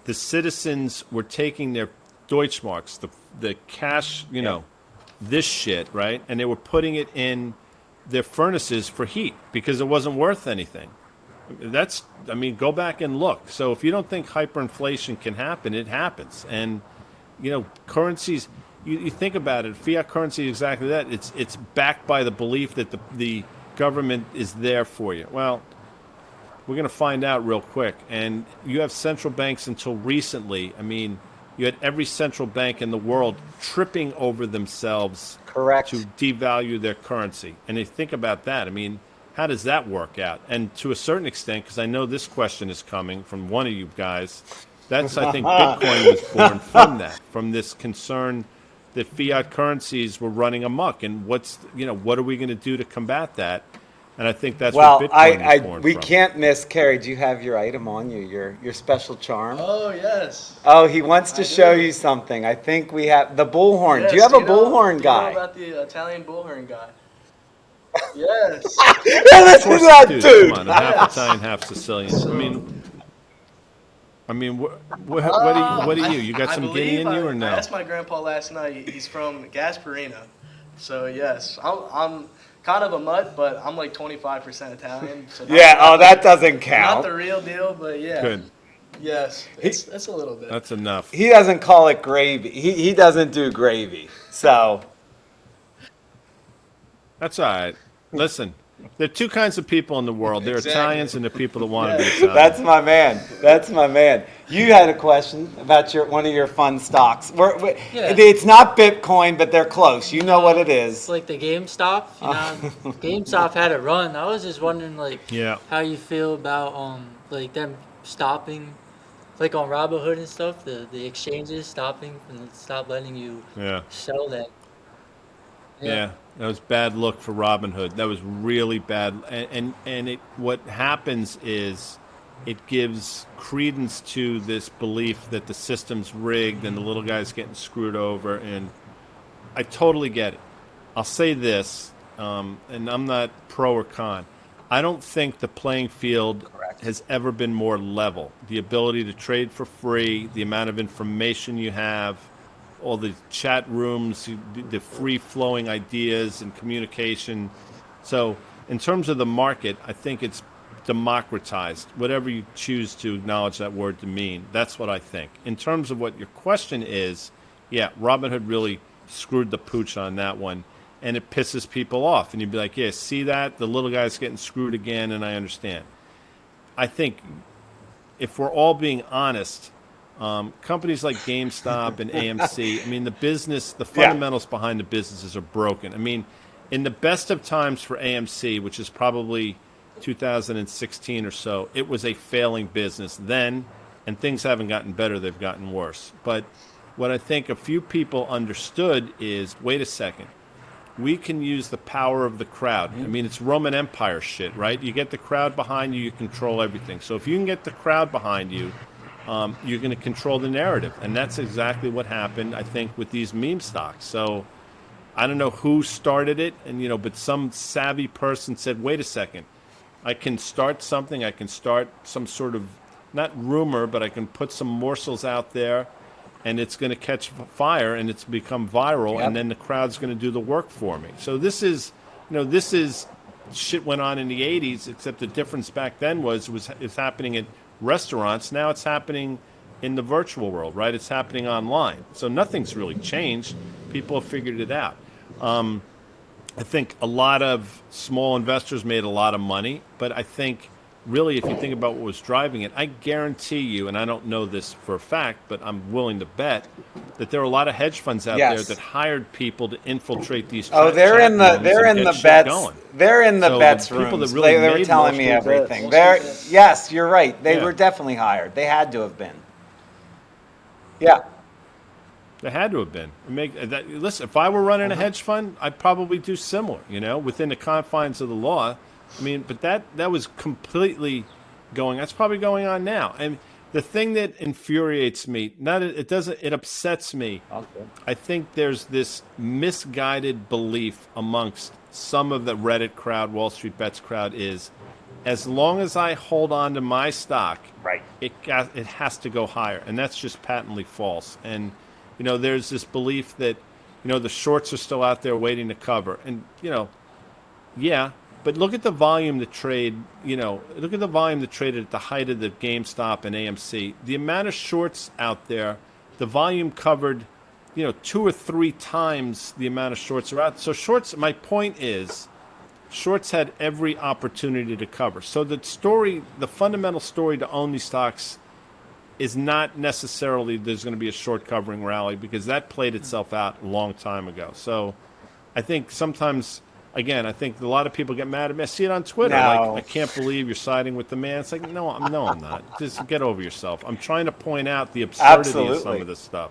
the citizens were taking their Deutschmarks, the cash, this shit, right? And they were putting it in their furnaces for heat because it wasn't worth anything. Go back and look. So if you don't think hyperinflation can happen, it happens. And, currencies... You think about it, fiat currency is exactly that. It's backed by the belief that the government is there for you. Well, we're going to find out real quick. And you have central banks until recently. I mean, you had every central bank in the world tripping over themselves to devalue their currency. And you think about that. I mean, how does that work out? And to a certain extent, because I know this question is coming from one of you guys, that's, I think, Bitcoin was born from that, from this concern that fiat currencies were running amok, and what are we going to do to combat that? And I think that's what Bitcoin is born we from. can't miss, Cary. Do you have your item on you, your special charm? Oh yes. Oh, he wants to show you something. I think we have the Bullhorn. Do you have a Bullhorn guy? Do you know about the Italian Bullhorn guy? Yes. Listen to that dude. Come on, half Italian, half Sicilian. I mean, what are you? You got some Guinea in you or no? I asked my grandpa last night. He's from Gasparina, so yes, I'm kind of a mutt, but I'm like 25% Italian. So that doesn't not count. the real deal, but yeah. Good. Yes, that's a little bit. That's enough. He doesn't call it gravy. He doesn't do gravy. So That's all right. Listen, there are two kinds of people in the world. There are Exactly. Italians and there are people that want to be Italian. that's my man. That's my man. You had a question about one of your fun stocks. Yeah. It's not Bitcoin, but they're close. You know what it It's is. like the GameStop. GameStop had a run. I was just wondering, Yeah. how you feel about like them stopping, like on Robinhood and stuff. The exchanges stopping and stop letting you Yeah. sell that. Yeah, that was bad look for Robinhood. That was really bad. And what happens is it gives credence to this belief that the system's rigged and the little guy's getting screwed over. And I totally get it. I'll say this, and I'm not pro or con. I don't think the playing field has ever been more level. The ability to trade for free, the amount of information you have, all the chat rooms, the free-flowing ideas and communication. So in terms of the market, I think it's democratized, whatever you choose to acknowledge that word to mean. That's what I think. In terms of what your question is, yeah, Robinhood really screwed the pooch on that one, and it pisses people off. And you'd be like, yeah, see that? The little guy's getting screwed again, and I understand. I think if we're all being honest, companies like GameStop and AMC, I mean, the fundamentals behind the businesses are broken. I mean, in the best of times for AMC, which is probably 2016 or so, it was a failing business then, and things haven't gotten better, they've gotten worse. But what I think a few people understood is, wait a second, we can use the power of the crowd. I mean, it's Roman Empire shit, right? You get the crowd behind you, you control everything. So if you can get the crowd behind you, you're going to control the narrative. And that's exactly what happened, I think, with these meme stocks. So I don't know who started it, and but some savvy person said, wait a second, I can start something, I can start some sort of, not rumor, but I can put some morsels out there, and it's going to catch fire, and it's become viral, and then the crowd's going to do the work for me. So this is shit went on in the 80s, except the difference back then it's happening at restaurants. Now it's happening in the virtual world, right? It's happening online. So nothing's really changed. People have figured it out. I think a lot of small investors made a lot of money, but I think really if you think about what was driving it, I guarantee you, and I don't know this for a fact, but I'm willing to bet that there are a lot of hedge funds out there that hired people to infiltrate these they're in the bets. They're in the bets rooms. Really they were telling me everything. Yes, you're right. They were definitely hired. They had to have been. Yeah. They had to have been. Listen, if I were running a hedge fund, I'd probably do similar, within the confines of the law. I mean, but that was completely that's probably going on now. And the thing that infuriates me, it upsets me. Okay. I think there's this misguided belief amongst some of the Reddit crowd, Wall Street Bets crowd is, as long as I hold on to my stock, right, it has to go higher. And that's just patently false. And, there's this belief that, the shorts are still out there waiting to cover. And, yeah. But look at the volume that traded at the height of the GameStop and AMC. The amount of shorts out there, the volume covered, 2 or 3 times the amount of shorts are out. So my point is, shorts had every opportunity to cover. So the fundamental story to own these stocks is not necessarily there's going to be a short covering rally, because that played itself out a long time ago. So I think sometimes, again, I think a lot of people get mad at me. I see it on Twitter. No. Like, I can't believe you're siding with the man. It's like, no, I'm not. Just get over yourself. I'm trying to point out the absurdity of some of this stuff.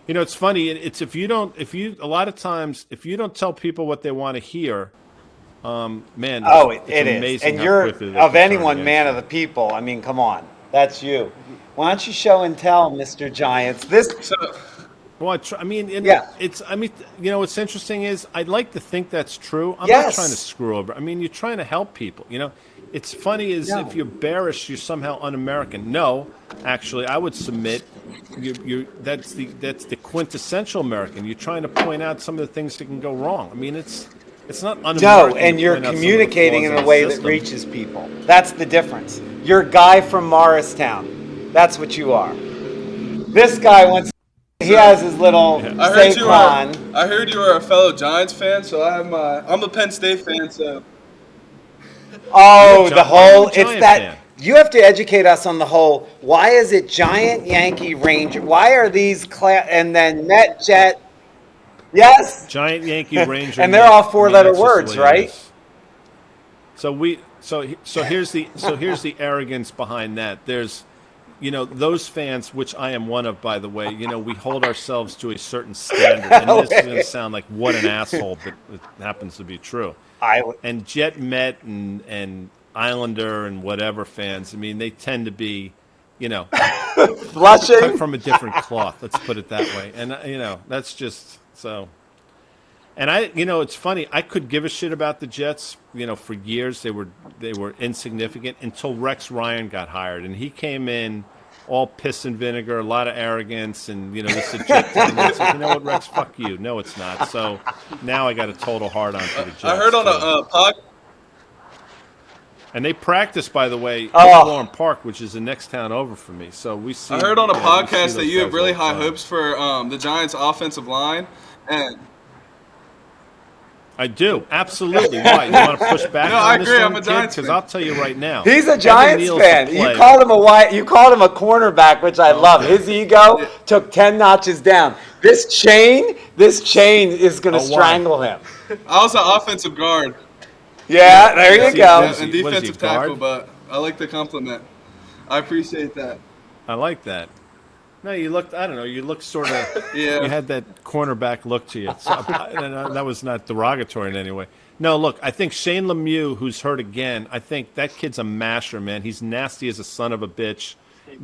It's funny. A lot of times, if you don't tell people what they want to hear, man, it is. Amazing. And you're, of anyone, man of the people. I mean, come on. That's you. Why don't you show and tell, Mr. Giants? Well, what's interesting is I'd like to think that's true. I'm not trying to screw over. I mean, you're trying to help people. It's funny if you're bearish, you're somehow un-American. No, actually, I would submit that's the quintessential American. You're trying to point out some of the things that can go wrong. I mean, It's not un-American. No, and you're communicating in a way that reaches people. That's the difference. You're Guy from Morristown. That's what you are. This guy he has his little Saquon. I heard you are a fellow Giants fan, so I'm a Penn State fan, so. Oh, it's that. Fan. You have to educate us on the whole. Why is it Giant, Yankee, Ranger? Why are these and then Met, Jet? Yes. Giant, Yankee, Ranger. And they're all four-letter words, right? So here's the arrogance behind that. There's, those fans, which I am one of, by the way. We hold ourselves to a certain standard, and this is going to sound like what an asshole, but it happens to be true. And Jet, Met, and Islander and whatever fans, they tend to be, blushing cut from a different cloth. Let's put it that way. And that's just so. And it's funny. I could give a shit about the Jets. For years they were insignificant until Rex Ryan got hired, and he came in all piss and vinegar, a lot of arrogance, and this is a Jet team. It's like, what, Rex? Fuck you. No, it's not. So now I got a total hard on for the Jets. I heard on a podcast. And they practice, by the way, at Bullhorn Park, which is the next town over for me. So we see. I heard on a podcast that you have really high hopes for the Giants' offensive line, and I do, absolutely. Why? You want to push back? No, on I this agree. one, I'm a Giants because fan. I'll tell you right now. He's a Giants fan. You called him a cornerback, which I love. His ego took 10 notches down. This chain is going to strangle him. I was an offensive guard. Yeah, there you go. Yeah, and defensive tackle, but I like the compliment. I appreciate that. I like that. No, you looked, I don't know, you looked sort of, yeah. You had that cornerback look to you. So, that was not derogatory in any way. No, look, I think Shane Lemieux, who's hurt again, I think that kid's a masher, man. He's nasty as a son of a bitch.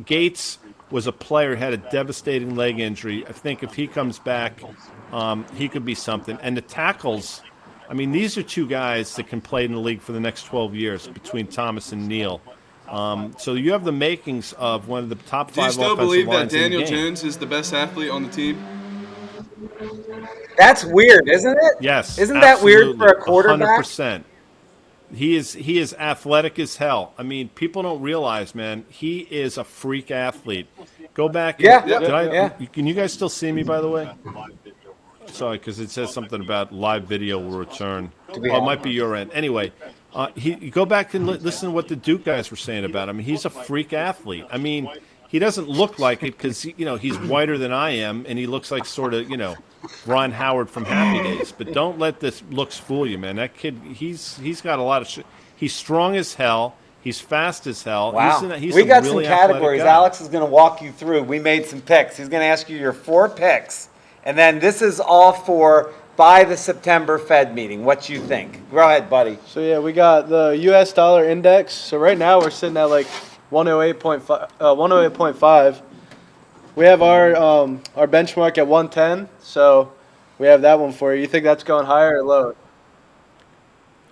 Gates was a player, had a devastating leg injury. I think if he comes back, he could be something. And the tackles, these are two guys that can play in the league for the next 12 years between Thomas and Neal. So you have the makings of one of the top 5 offensive lines in the game. Do you still believe that Daniel Jones is the best athlete on the team? That's weird, isn't it? Yes. Isn't that weird for a quarterback? 100%. He is athletic as hell. People don't realize, man, he is a freak athlete. Go back. Can you guys still see me, by the way? Sorry, because it says something about live video will return. It might be your end. Anyway, you go back and listen to what the Duke guys were saying about him. He's a freak athlete. He doesn't look like it because he's whiter than I am, and he looks like sort of Ron Howard from Happy Days. But don't let this looks fool you, man. That kid, he's got a lot of shit. He's strong as hell. He's fast as hell. Wow. We got really some categories. Alex is going to walk you through. We made some picks. He's going to ask you your 4 picks. And then this is all for by the September Fed meeting. What you think? Go ahead, buddy. So, yeah, we got the U.S. dollar index. So right now we're sitting at like 108.5. We have our benchmark at 110. So we have that one for you. You think that's going higher or lower?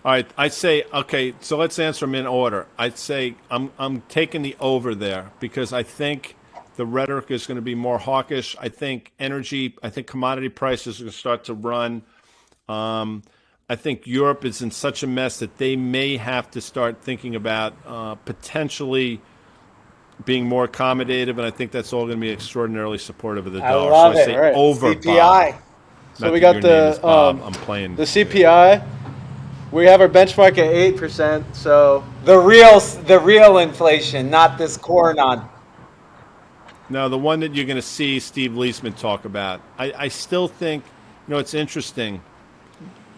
All right, I'd say, okay, so let's answer them in order. I'd say I'm taking the over there because I think the rhetoric is going to be more hawkish. I think commodity prices are going to start to run. I think Europe is in such a mess that they may have to start thinking about potentially being more accommodative, and I think that's all going to be extraordinarily supportive of the dollar. I love so I say it. over CPI. Bob. So we got the I'm playing the CPI. We have our benchmark at 8%. So the real inflation, not this Coronon. No, the one that you're going to see Steve Leisman talk about. I still think, it's interesting.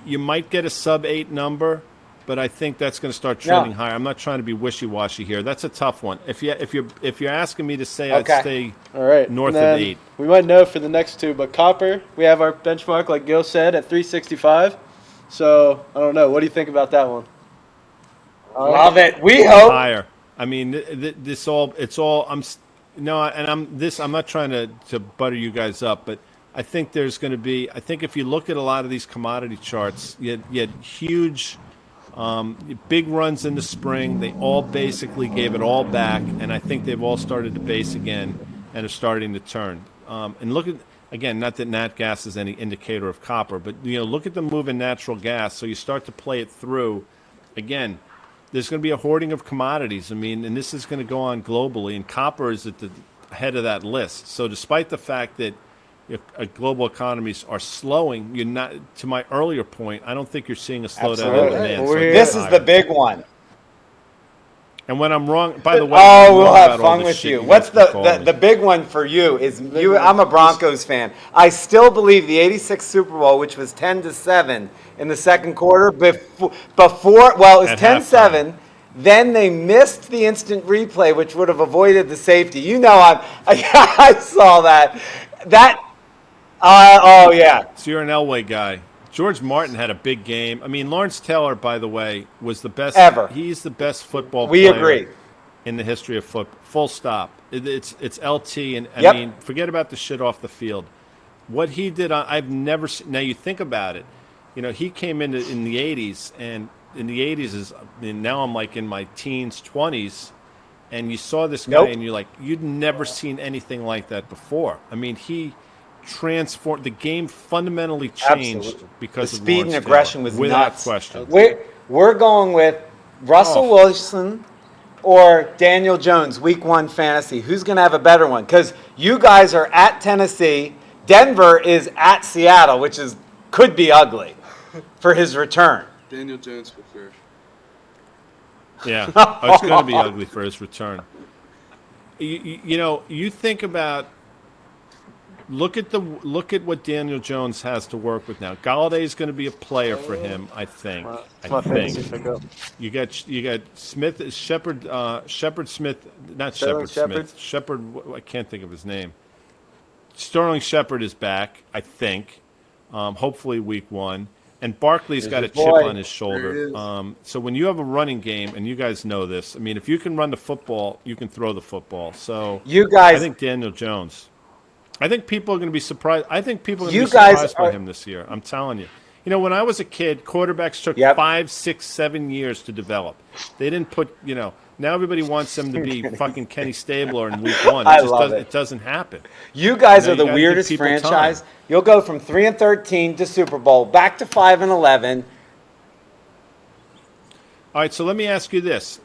You might get a sub-8 number, but I think that's going to start trending higher. I'm not trying to be wishy-washy here. That's a tough one. If you're asking me to say, I'd stay north of 8. We might know for the next two, but copper, we have our benchmark, like Gil said, at 365. So I don't know. What do you think about that one? Love it. We hope higher. I'm not trying to butter you guys up, but I think there's going to be. I think if you look at a lot of these commodity charts, you had huge, big runs in the spring. They all basically gave it all back, and I think they've all started to base again and are starting to turn. And look at again, not that nat gas is any indicator of copper, but look at the move in natural gas. So you start to play it through. Again, there's going to be a hoarding of commodities. I mean, and this is going to go on globally, and copper is at the head of that list. So despite the fact that if global economies are slowing, you're not. To my earlier point, I don't think you're seeing a slowdown in demand. So this is the big one. And when I'm wrong, by the way, we'll have fun with you. What's the big one for you? Is you? I'm a Broncos fan. I still believe the '86 Super Bowl, which was 10-7 in the second quarter, before well, it was 10-7. Then they missed the instant replay, which would have avoided the safety. I saw that. Oh yeah. So you're an Elway guy. George Martin had a big game. I mean, Lawrence Taylor, by the way, was the best ever. He's the best football player. We agree. In the history of football. Full stop. It's LT, and I mean, forget about the shit off the field. What he did, I've never seen. Now you think about it. He came in the '80s, and in the '80s now I'm like in my teens, 20s, and you saw this guy, and you're like, you'd never seen anything like that before. I mean, he transformed the game, fundamentally changed because of speed and aggression was without nuts. question. We're going with Russell Wilson or Daniel Jones, Week 1 fantasy. Who's going to have a better one? Because you guys are at Tennessee. Denver is at Seattle, which could be ugly for his return. Daniel Jones for sure. Yeah, it's going to be ugly for his return. You think about. Look at what Daniel Jones has to work with now. Galladay is going to be a player for him, I think. I think. You got Smith, Shepard Smith, not Shepard Smith. Shepard, I can't think of his name. Sterling Shepard is back, I think. Hopefully week 1. And Barkley's got a chip on his shoulder. So when you have a running game, and you guys know this, I mean, if you can run the football, you can throw the football. So I think Daniel Jones. I think people are going to be surprised. I think people are going to be surprised by him this year. I'm telling you. When I was a kid, quarterbacks took 5, 6, 7 years to develop. They didn't put, now everybody wants them to be fucking Kenny Stabler in week 1. It doesn't happen. You guys are the weirdest franchise. You'll go from 3-13 to Super Bowl, back to 5-11. All right, so let me ask you this.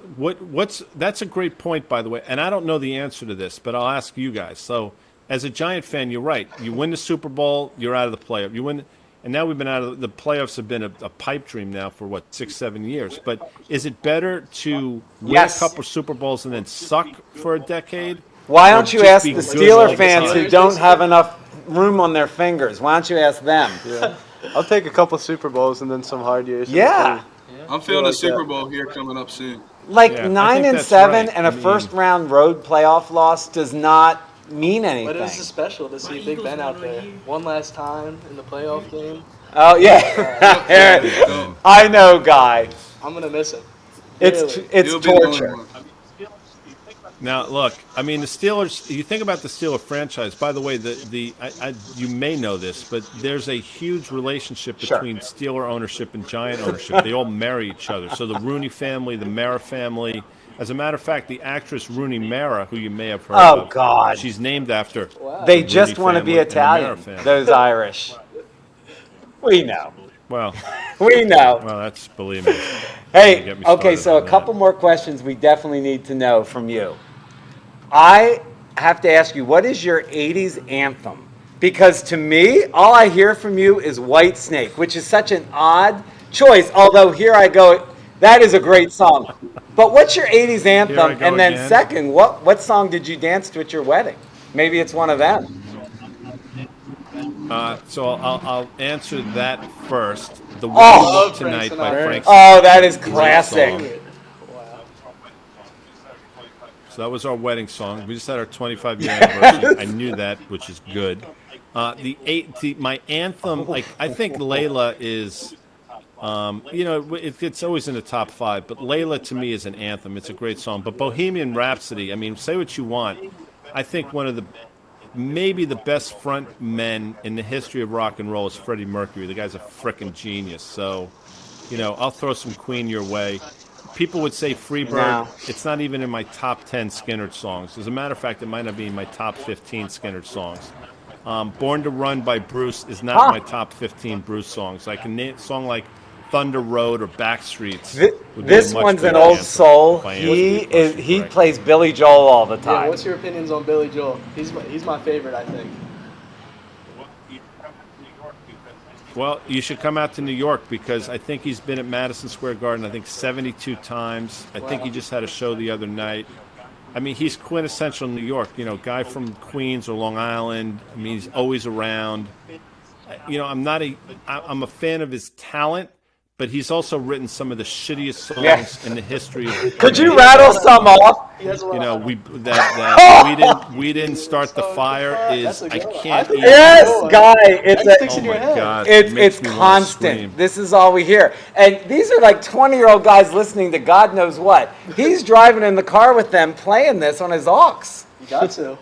That's a great point, by the way, and I don't know the answer to this, but I'll ask you guys. So, as a Giant fan, you're right. You win the Super Bowl, you're out of the playoff. You win, and now we've been out of the playoffs. Have been a pipe dream now for 6, 7 years. But is it better to win a couple Super Bowls and then suck for a decade? Why don't you ask the Steeler fans who don't have enough room on their fingers? Why don't you ask them? Yeah. I'll take a couple Super Bowls and then some hard years. Yeah. I'm feeling a Super Bowl here coming up soon. 9-7 and a first-round road playoff loss does not mean anything. But it was special to see Big Ben out there one last time in the playoff game. Oh yeah, I know, Guy. I'm gonna miss him. It's torture. Now look, I mean the Steelers. You think about the Steeler franchise. By the way, you may know this, but there's a huge relationship between Steeler ownership and Giant ownership. They all marry each other. So the Rooney family, the Mara family. As a matter of fact, the actress Rooney Mara, who you may have heard of, God, she's named after. Wow. They just want to be Italian. Those Irish. We know. Well, we know. Well, that's, believe me. Hey, okay, so a couple more questions we definitely need to know from you. I have to ask you, what is your 80s anthem? Because to me, all I hear from you is White Snake, which is such an odd choice, although here I go, that is a great song. But what's your 80s anthem? And then second, what song did you dance to at your wedding? Maybe it's one of them. So I'll answer that first. The One Tonight by Frank Sinatra. Oh, that is classic. So that was our wedding song. We just had our 25-year anniversary. I knew that, which is good. My anthem, I think Layla is, it's always in the top 5, but Layla to me is an anthem. It's a great song. But Bohemian Rhapsody, I mean, say what you want. I think maybe the best front men in the history of rock and roll is Freddie Mercury. The guy's a frickin' genius. So, I'll throw some Queen your way. People would say Freebird. No. It's not even in my top 10 Skynyrd songs. As a matter of fact, it might not be in my top 15 Skynyrd songs. Born to Run by Bruce is not my top 15 Bruce songs. I can name a song like Thunder Road or Backstreets. This one's an old soul. He plays Billy Joel all the time. Yeah, what's your opinions on Billy Joel? He's my favorite, I think. Well, you should come out to New York because I think he's been at Madison Square Garden, I think 72 times. I think he just had a show the other night. I mean, he's quintessential New York, guy from Queens or Long Island. I mean, he's always around. I'm a fan of his talent, but he's also written some of the shittiest songs in the history of. Could you rattle some off? We didn't start the fire is I can't. Yes, Guy. It's constant. This is all we hear, and these are like 20-year-old guys listening to God knows what. He's driving in the car with them, playing this on his aux. You got to.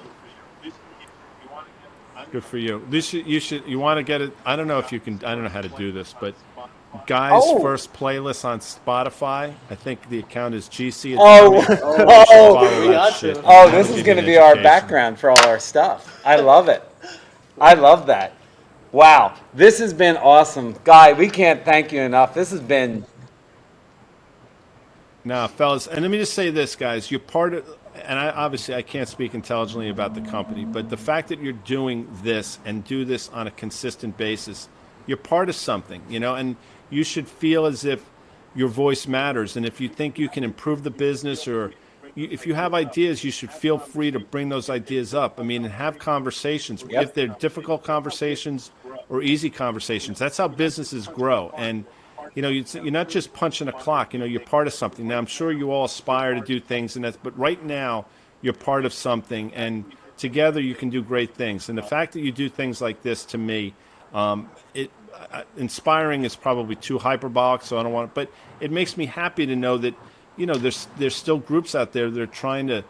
Good for you. You want to get it. I don't know if you can. I don't know how to do this, but. Guy's first playlist on Spotify. I think the account is GC. This is going to be our background for all our stuff. I love it. I love that. Wow, this has been awesome, Guy. We can't thank you enough. This has been. Now, fellas, and let me just say this, guys. You're part of, and I can't speak intelligently about the company, but the fact that you're doing this and do this on a consistent basis, you're part of something, and you should feel as if your voice matters. And if you think you can improve the business or if you have ideas, you should feel free to bring those ideas up. I mean, and have conversations. Yep. If they're difficult conversations or easy conversations, that's how businesses grow. And, you're not just punching a clock. You're part of something. Now, I'm sure you all aspire to do things, but right now you're part of something. And together you can do great things. And the fact that you do things like this, to me, inspiring is probably too hyperbolic, so I don't want. But it makes me happy to know that, there's still groups out there that are trying to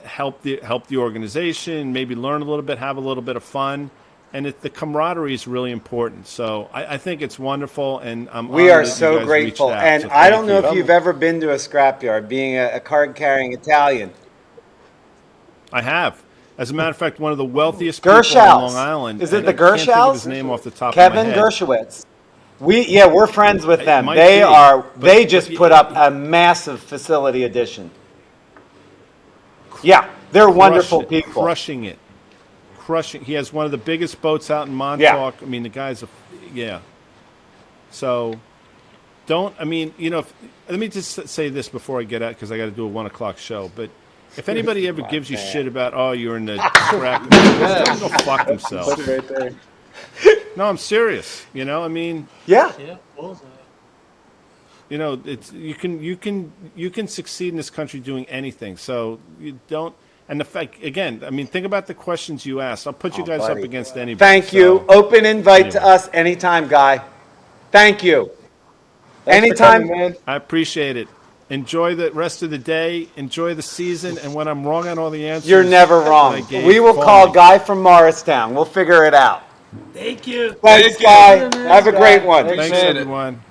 help the organization, maybe learn a little bit, have a little bit of fun, and the camaraderie is really important. So I think it's wonderful, and we are so grateful. And I don't know if you've ever been to a scrapyard, being a card-carrying Italian. I have. As a matter of fact, one of the wealthiest people on Long Island. Is it the Gershals? I can't think of his name off the top Kevin of my head. Gershowitz. We're friends with them. They just put up a massive facility addition. Yeah, they're wonderful people. Crushing. He has one of the biggest boats out in Montauk. Yeah. I mean, the guy's So, let me just say this before I get out because I got to do a 1:00 show, but. If anybody ever gives you shit about, you're in the scrap, just go fuck themselves. Put it right there. No, I'm serious. I mean. Yeah. It's you can succeed in this country doing anything. So you don't. And the fact again, I mean, think about the questions you asked. I'll put you guys up against anybody. Thank you. Open invite to us anytime, Guy. Thank you. Anytime, man. I appreciate it. Enjoy the rest of the day. Enjoy the season. And when I'm wrong on all the answers, you're never wrong. We will call Guy from Morristown. We'll figure it out. Thank you. Thanks, Guy. Have a great one. Thanks everyone.